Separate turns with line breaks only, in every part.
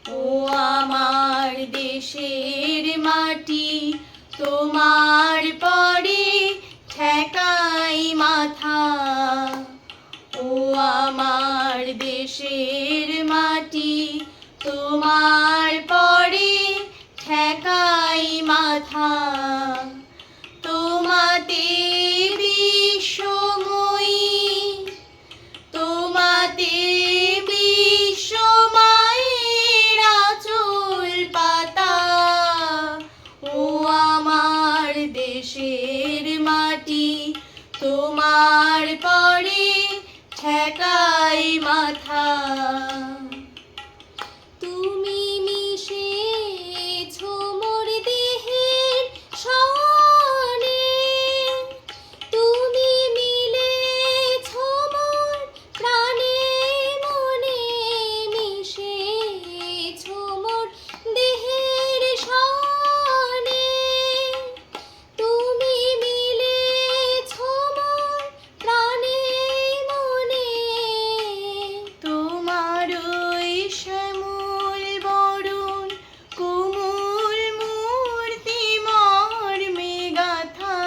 ও আমার দেশের মাটি, তোমার পরে ঠেকাই মাথা। ও আমার দেশের মাটি, তোমার পরে ঠেকাই মাথা। তোমাতে বিশ্বময়ী, তোমাতে বিশ্বমায়ের আঁচল পাতা। ও আমার দেশের মাটি, তোমার পরে ঠেকাই মাথা। তুমি মিশেছো মোর দেহের সনে, তুমি মিলেছো মোর প্রাণে মনে, মিশেছো মোর দেহের সনে, তুমি মিলেছো মোর প্রাণে মনে। তোমার ওই শ্যামল বরণ কোমল মূর্তি মর্মে গাথা।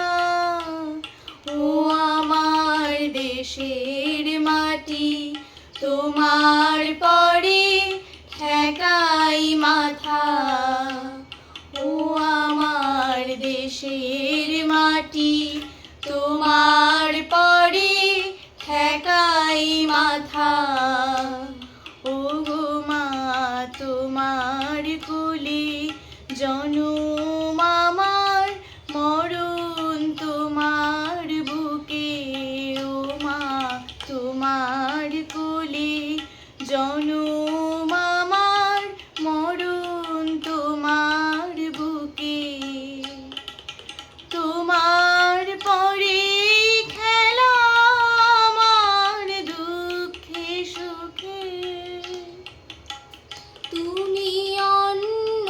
ও আমার দেশের মাটি, তোমার পরে ঠেকাই মাথা। ও আমার দেশের মাটি, তোমার পরে ঠেকাই মাথা। ও গো মা, তোমার কোলে জনম আমার, মরণ তোমার বুকে। ও মা, তোমার কোলে জনম আমার, মরণ তোমার বুকে। তোমার পরে খেলা আমার দুঃখে সুখে। তুমি অন্ন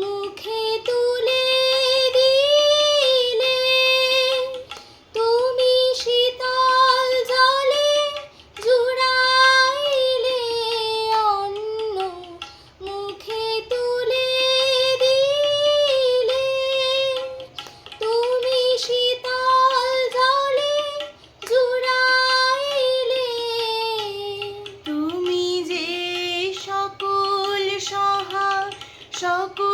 মুখে তুলে দিলে, তুমি শীতল জলে জুড়াইলে। অন্ন মুখে তুলে দিলে, তুমি শীতল জলে জুড়াইলে। তুমি যে সকল সহা সকল